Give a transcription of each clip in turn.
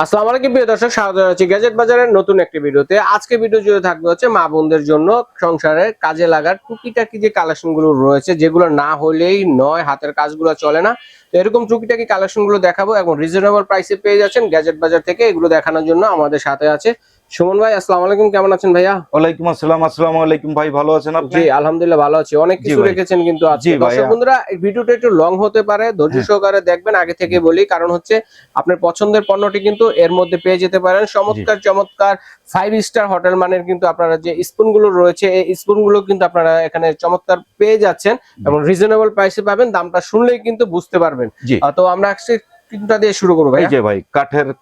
আসসালামু আলাইকুম প্রিয় দর্শক, স্বাগত জানাচ্ছি গ্যাজেট বাজারের নতুন একটি ভিডিওতে। আজকে ভিডিও জুড়ে থাকবে হচ্ছে মা বোনদের জন্য সংসারের কাজে লাগার টুকিটাকি যে কালেকশন গুলো রয়েছে, যেগুলো না হলেই নয়, হাতের কাজগুলো চলে না। তো এরকম টুকিটাকি কালেকশন গুলো দেখাবো এবং রিজনেবল প্রাইসে পেয়ে যাচ্ছেন গ্যাজেট বাজার থেকে। এগুলো দেখানোর জন্য আমাদের সাথে আছে সুমন ভাই। আসসালামু আলাইকুম, কেমন আছেন ভাইয়া? ওয়ালাইকুম আসসালাম। আসসালামু আলাইকুম ভাই, ভালো আছেন আপনি? জি আলহামদুলিল্লাহ ভালো আছি। অনেক কিছু রেখেছেন কিন্তু আজকে। দর্শক বন্ধুরা, এই ভিডিওটা একটু লং হতে পারে, ধৈর্য সহকারে দেখবেন। আগে থেকে বলি, কারণ হচ্ছে আপনার পছন্দের পণ্যটি কিন্তু এর মধ্যে পেয়ে যেতে পারেন। চমৎকার চমৎকার 5 স্টার হোটেল মানের কিন্তু আপনারা যে স্পুন গুলো রয়েছে, এই স্পুন গুলো কিন্তু আপনারা এখানে চমৎকার পেয়ে যাচ্ছেন এবং রিজনেবল প্রাইসে পাবেন। দামটা শুনলেই কিন্তু বুঝতে পারবেন। তো আমরা কোনটা দিয়ে শুরু করব ভাই? এই যে ভাই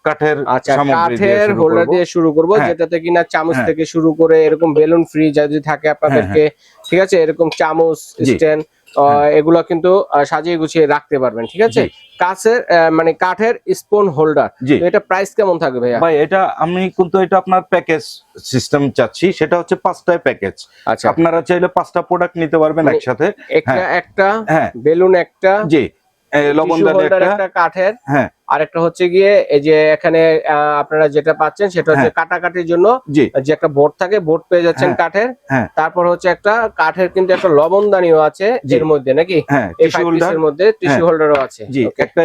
কাঠের সামগ্রী দিয়ে শুরু করব। হোল্ডার দিয়ে শুরু করব, যেটাতে কিনা চামচ থেকে শুরু করে এরকম বেলুন ফ্রি যদি থাকে আপনাদেরকে, ঠিক আছে, এরকম চামচ স্ট্যান্ড এগুলো কিন্তু সাজিয়ে গুছিয়ে রাখতে পারবেন। ঠিক আছে, কাছের মানে কাঠের স্পুন হোল্ডার। তো এটা প্রাইস কেমন থাকবে ভাইয়া? ভাই এটা আমি কিন্তু এটা আপনার প্যাকেজ সিস্টেম চাচ্ছি, সেটা হচ্ছে 5টায় প্যাকেজ। আচ্ছা, আপনারা চাইলে 5টা প্রোডাক্ট নিতে পারবেন একসাথে। একটা বেলুন, একটা জি লবণদানি, একটা কাঠের, আরেকটা হচ্ছে গিয়ে এই যে এখানে আপনারা যেটা পাচ্ছেন সেটা হচ্ছে কাটাকাটির জন্য যে একটা বোর্ড থাকে, বোর্ড পেয়ে যাচ্ছেন কাঠের। তারপর হচ্ছে একটা কাঠের কিন্তু একটা লবণদানিও আছে এর মধ্যে, নাকি? এই 5 পিসের মধ্যে টিস্যু হোল্ডারও আছে। জি, একটা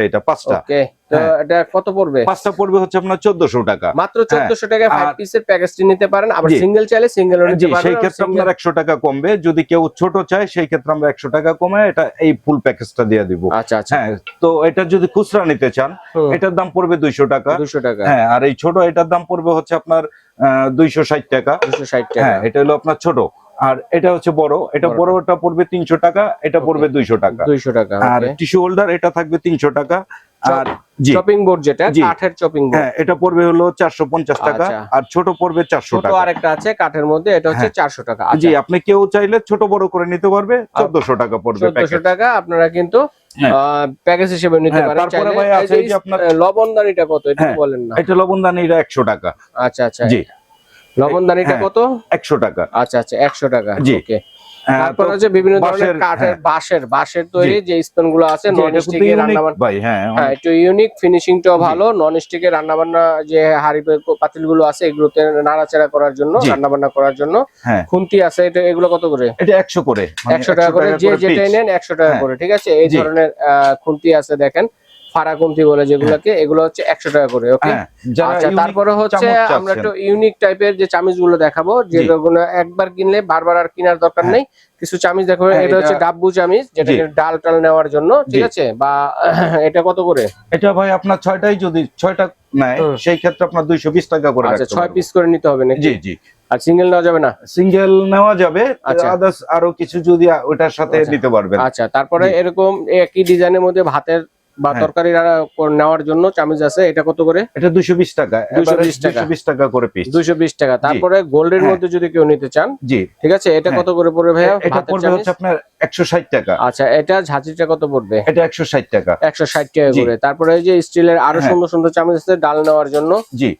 এটা 5টা। ওকে, তো এটা কত পড়বে? 5টা পড়বে হচ্ছে আপনার 1400 টাকা। মাত্র 1400 টাকায় 5 পিসের প্যাকেজটি নিতে পারেন। আবার সিঙ্গেল চাইলে সিঙ্গেলও নিতে পারেন। সেই ক্ষেত্রে আপনার 100 টাকা কমবে। যদি কেউ ছোট চায় সেই ক্ষেত্রে আমরা 100 টাকা কমে এটা এই ফুল প্যাকেজটা দিয়ে দিব। আচ্ছা আচ্ছা। তো এটা যদি খুচরা নিতে চান এটার দাম পড়বে 200 টাকা। 200 টাকা। আর এই ছোট এটার দাম পড়বে হচ্ছে আপনার 260 টাকা। 260 টাকা। এটা হলো আপনার ছোট। আর এটা হচ্ছে বড়, এটা বড়টা পড়বে 300 টাকা, এটা পড়বে 200 টাকা। 200 টাকা। আর টিস্যু হোল্ডার এটা থাকবে 300 টাকা। আর চপিং বোর্ড, যেটা কাঠের চপিং বোর্ড, এটা পড়বে হলো 450 টাকা। আর ছোট পড়বে 400 টাকা। ছোট আরেকটা আছে কাঠের মধ্যে, এটা হচ্ছে 400 টাকা। জি, আপনি কেউ চাইলে ছোট বড় করে নিতে পারবে, 1400 টাকা পড়বে। 1400 টাকা আপনারা কিন্তু প্যাকেজ হিসেবে নিতে পারেন। তারপরে ভাই আছে এই যে আপনার লবণদানিটা কত, এটা বলেন না? এটা লবণদানিটা 100 টাকা। আচ্ছা আচ্ছা। জি, লবণদানিটা কত? 100 টাকা। আচ্ছা আচ্ছা, 100 টাকা। ওকে। তারপর তারপর আছে বিভিন্ন ধরনের কাঠের বাঁশের তৈরি যে স্পুন গুলো আছে, নন স্টিকের রান্নাবান্না। ভাই একটু ইউনিক, ফিনিশিংটাও ভালো। নন স্টিকের রান্নাবান্না যে হাঁড়ি পাতিল গুলো আছে, এগুলোতে নাড়াচাড়া করার জন্য, রান্নাবান্না করার জন্য খুন্তি আছে। এটা এগুলো কত করে? এটা 100 করে। 100 টাকা করে, যে যেটাই নেন 100 টাকা করে। ঠিক আছে, এই ধরনের খুন্তি আছে, দেখেন ফাড়া খুন্তি বলে যেগুলোকে, এগুলো হচ্ছে 100 টাকা করে। ওকে। আচ্ছা, তারপরে হচ্ছে আমরা একটু ইউনিক টাইপের যে চামিচ গুলো দেখাবো, যেগুলো একবার কিনলে বারবার আর কেনার দরকার নেই। কিছু চামিচ দেখো, এটা হচ্ছে ডাব্বু চামিচ, যেটা ডাল টাল নেওয়ার জন্য। ঠিক আছে, বা এটা কত করে? এটা ভাই আপনার 6টাই যদি 6টা নেয় সেই ক্ষেত্রে আপনার 220 টাকা করে। আচ্ছা, 6 পিস করে নিতে হবে নাকি? জি জি। আর সিঙ্গেল নেওয়া যাবে না? সিঙ্গেল নেওয়া যাবে, আদার্স আরো কিছু যদি ওটার সাথে নিতে পারবেন। আচ্ছা, তারপরে এরকম একই ডিজাইনের মধ্যে ভাতের বা তরকারি নেওয়ার জন্য চামচ আছে, এটা কত করে? এটা 220 টাকা। 220 টাকা করে পিস। 220 টাকা। তারপরে গোল্ডের মধ্যে যদি কেউ নিতে চান, জি ঠিক আছে, এটা কত করে পড়বে ভাইয়া? এটা পড়বে হচ্ছে আপনার 160 টাকা। আচ্ছা, এটা ঝাঁঝিটা কত পড়বে? এটা 160 টাকা। 160 টাকা করে। তারপরে এই যে স্টিলের আরো সুন্দর সুন্দর চামচ আছে, ডাল নেওয়ার জন্য,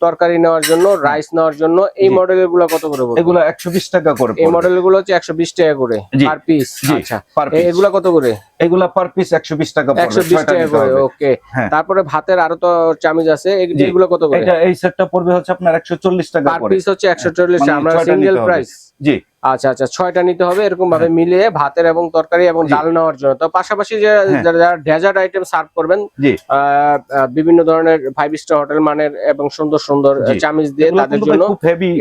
তরকারি নেওয়ার জন্য, রাইস নেওয়ার জন্য। এই মডেলের গুলো কত করে পড়বে? এগুলো 120 টাকা করে। এই মডেল গুলো হচ্ছে 120 টাকা করে পার পিস। আচ্ছা, এগুলো কত করে? এগুলা পার পিস 120 টাকা পড়বে। 120 টাকা করে। ওকে। তারপরে ভাতের আরো তো চামচ আছে, এগুলো কত করে? এটা এই সেটটা পড়বে হচ্ছে আপনার 140 টাকা পার পিস হচ্ছে 140 টাকা। আমরা সিঙ্গেল প্রাইস। জি। আচ্ছা আচ্ছা, 6টা নিতে হবে এরকম ভাবে মিলিয়ে, ভাতের এবং তরকারি এবং ডাল নেওয়ার জন্য। তো পাশাপাশি যে যারা ডেজার্ট আইটেম সার্ভ করবেন, বিভিন্ন ধরনের 5 স্টার হোটেল মানের এবং সুন্দর সুন্দর চামচ দিয়ে তাদের জন্য,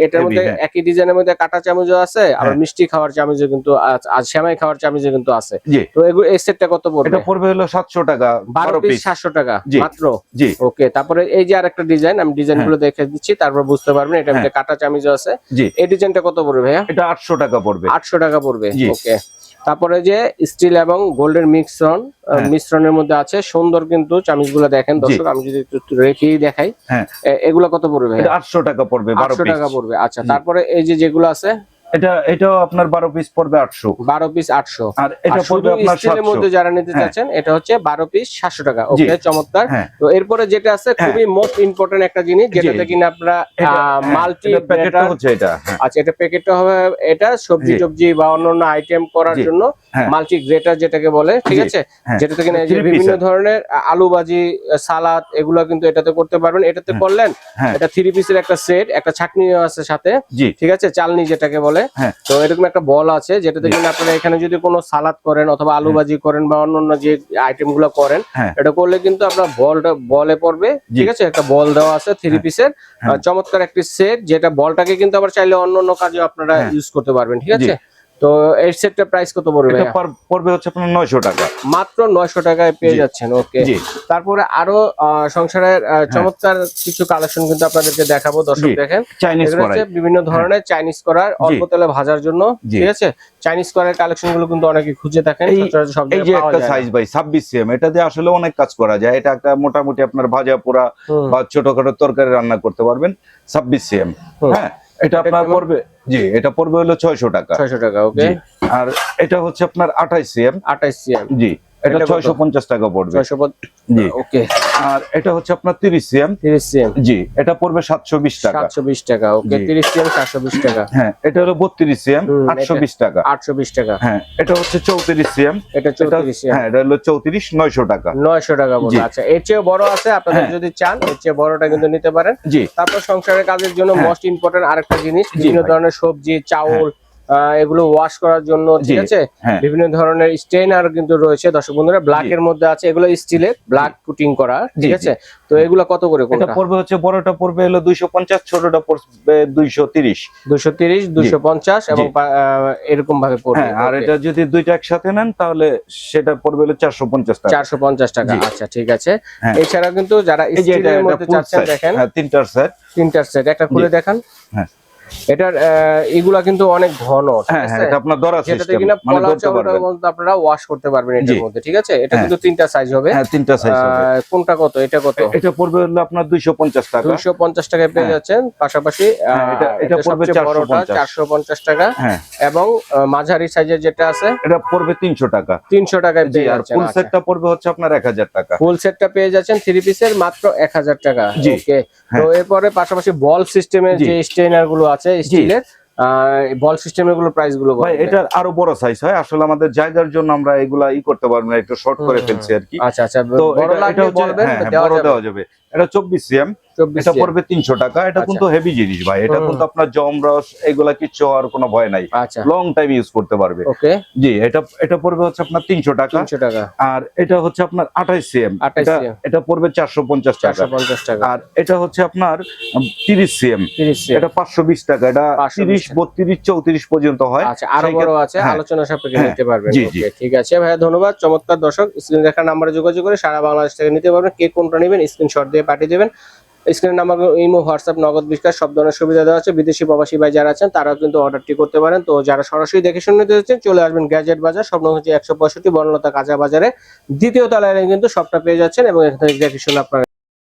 এটার মধ্যে একই ডিজাইনের মধ্যে কাটা চামচও আছে, আবার মিষ্টি খাওয়ার চামচও কিন্তু আছে, সেমাই খাওয়ার চামচও কিন্তু আছে। তো এগুলো এই সেটটা কত পড়বে? এটা পড়বে হলো 700 টাকা। 12 পিস 700 টাকা মাত্র। জি। ওকে। তারপরে এই যে আরেকটা ডিজাইন, আমি ডিজাইনগুলো দেখে দিচ্ছি, তারপর বুঝতে পারবেন এটার মধ্যে কাটা চামচও আছে। এই ডিজাইনটা কত পড়বে ভাইয়া? এটা 800 টাকা পড়বে। 800 টাকা পড়বে। ওকে। তারপরে যে স্টিল এবং গোল্ডের মিশ্রণের মধ্যে আছে সুন্দর কিন্তু চামচগুলো দেখেন দর্শক, আমি যদি একটু রেখেই দেখাই, এগুলো কত পড়বে? 800 টাকা পড়বে। 800 টাকা পড়বে। আচ্ছা, তারপরে এই যে যেগুলো আছে এটাও আপনার 12 পিস পড়বে 800, 12 পিস 800। আর এটা পড়বে আপনার স্টিলের মধ্যে যারা নিতে চাচ্ছেন এটা হচ্ছে 12 পিস 700 টাকা। ওকে, চমৎকার। তো এরপরে যেটা আছে খুবই মোস্ট ইম্পর্টেন্ট একটা জিনিস, যেটাতে কিনা আপনারা মাল্টি প্যাকেটটা হচ্ছে এটা। আচ্ছা, এটা প্যাকেটটা হবে, এটা সবজি টবজি বা অন্যান্য আইটেম করার জন্য মাল্টি গ্রেটার যেটাকে বলে, ঠিক আছে, যেটাতে কিনা বিভিন্ন ধরনের আলু ভাজি, সালাদ এগুলো কিন্তু এটাতে করতে পারবেন। এটাতে করলেন এটা 3 পিসের একটা সেট, একটা ছাকনি আছে সাথে, ঠিক আছে, চালনি যেটাকে বলে। তো এরকম একটা বল আছে যেটাতে কিনা আপনারা এখানে যদি কোনো সালাদ করেন অথবা আলু ভাজি করেন বা অন্যান্য যে আইটেম গুলো করেন, এটা করলে কিন্তু আপনার বলে পড়বে, ঠিক আছে। একটা বল দেওয়া আছে 3 পিসের, চমৎকার একটি সেট, যেটা বলটাকে কিন্তু আবার চাইলে অন্যান্য কাজে আপনারা ইউজ করতে পারবেন, ঠিক আছে। তো এই সেটটার প্রাইস কত পড়বে? এটা পড়বে হচ্ছে আপনার 900 টাকা, মাত্র 900 টাকায় পেয়ে যাচ্ছেন। ওকে, তারপরে আরো সংসারের চমৎকার কিছু কালেকশন কিন্তু আপনাদেরকে দেখাবো। দর্শক দেখেন, বিভিন্ন ধরনের চাইনিজ করার, অল্প তেলে ভাজার জন্য, ঠিক আছে। চাইনিজ করার কালেকশন গুলো কিন্তু অনেকে খুঁজে থাকেন। এই যে একটা সাইজ ভাই 26 cm, এটা দিয়ে আসলে অনেক কাজ করা যায়। এটা একটা মোটামুটি আপনার ভাজা পোড়া বা ছোটখাটো তরকারি রান্না করতে পারবেন। 26 cm, হ্যাঁ। এটা আপনার পড়বে, এটা পড়বে হলো 600 টাকা। 600 টাকা, ওকে। আর এটা হচ্ছে আপনার 28 cm, 28 cm, এটা 650 টাকা পড়বে। ওকে। আর এটা হচ্ছে আপনার 30 cm, এটা পড়বে 720 টাকা। 720 টাকা, ওকে। 30 cm 720 টাকা। হ্যাঁ, এটা হলো 32 cm, 820 টাকা। 820 টাকা। হ্যাঁ, এটা হচ্ছে 34 cm, এটা 34 cm, হ্যাঁ, এটা হলো 34, 900 টাকা। 900 টাকা বলে। আচ্ছা, এর চেয়ে বড় আছে, আপনারা যদি চান এর চেয়ে বড়টা কিন্তু নিতে পারেন। তারপর সংসারের কাজের জন্য মোস্ট ইম্পর্টেন্ট আরেকটা জিনিস, বিভিন্ন ধরনের সবজি, চাউল, এগুলো ওয়াশ করার জন্য, ঠিক আছে, বিভিন্ন ধরনের স্টেইনার কিন্তু রয়েছে। দর্শক বন্ধুরা, ব্ল্যাক এর মধ্যে আছে, এগুলো স্টিলের ব্ল্যাক কুটিং করা, ঠিক আছে। তো এগুলো কত করে? এটা পড়বে হচ্ছে, বড়টা পড়বে হলো 250, ছোটটা পড়বে 230, 250 এবং এরকম ভাবে পড়বে। আর এটা যদি দুইটা একসাথে নেন তাহলে সেটা পড়বে হলো 450 টাকা। 450 টাকা, আচ্ছা, ঠিক আছে। এছাড়া কিন্তু যারা স্টিলের মধ্যে চাচ্ছেন, দেখেন তিনটার সেট, একটা খুলে দেখান। হ্যাঁ, এটার এগুলা কিন্তু অনেক ঘন, এটা আপনার দরা সিস্টেম, মানে আপনারা ওয়াশ করতে পারবেন এটার মধ্যে, ঠিক আছে। এটা কিন্তু তিনটা সাইজ হবে। হ্যাঁ, তিনটা সাইজ হবে। কোনটা কত? এটা কত? এটা পড়বে হলো আপনার 250 টাকা। 250 টাকায় পেয়ে যাচ্ছেন। পাশাপাশি এটা পড়বে 450 টাকা, এবং মাঝারি সাইজের যেটা আছে এটা পড়বে 300 টাকা। 300 টাকায় পেয়ে যাচ্ছেন। ফুল সেটটা পড়বে হচ্ছে আপনার 1000 টাকা। ফুল সেটটা পেয়ে যাচ্ছেন 3 পিসের মাত্র 1000 টাকা। ওকে। তো এরপরে পাশাপাশি বল সিস্টেমের যে স্টেইনার গুলো আছে স্টিলের, বল সিস্টেমের গুলো প্রাইস গুলো ভাই এটার আরো বড় সাইজ হয়। আসলে আমাদের জায়গার জন্য আমরা এগুলা করতে পারবো না, একটু শর্ট করে ফেলছি আর কি। আচ্ছা, তো এটা বলবেন দেওয়া যাবে। এটা 24 cm, এটা পড়বে 300 টাকা। এটা কিন্তু হেভি জিনিস ভাই, এটা কিন্তু আপনার জমরস এগুলা কিচ্ছু আর কোনো ভয় নাই, লং টাইম ইউজ করতে পারবে। ওকে, এটা পড়বে হচ্ছে আপনার 300 টাকা। আর এটা হচ্ছে আপনার 28 cm, এটা পড়বে 450 টাকা। আর এটা হচ্ছে আপনার 30 cm, এটা 520 টাকা। এটা 30, 32, 34 পর্যন্ত হয়। আচ্ছা, আরো বড় আছে, আলোচনা সাপেক্ষে নিতে পারবেন। ওকে, ঠিক আছে ভাইয়া, ধন্যবাদ। চমৎকার। দর্শক, স্ক্রিনে দেখা নম্বরে যোগাযোগ করে সারা বাংলাদেশ থেকে নিতে পারবেন। কে কোনটা নেবেন স্ক্রিনশট দিয়ে পাঠিয়ে দেবেন। স্ক্রিনের নাম্বার, ইমো, হোয়াটসঅ্যাপ, নগদ, বিকাশ সব ধরনের সুবিধা দেওয়া আছে। বিদেশি প্রবাসী ভাই যারা আছেন তারাও কিন্তু অর্ডারটি করতে পারেন। তো যারা সরাসরি দেখে শুনে নিতে যাচ্ছেন চলে আসবেন গ্যাজেট বাজার, স্বপ্ন হচ্ছে 165 বনলতা কাঁচা বাজারে দ্বিতীয় তলায় কিন্তু সবটা পেয়ে যাচ্ছেন, এবং এখানে দেখে শুনে আপনারা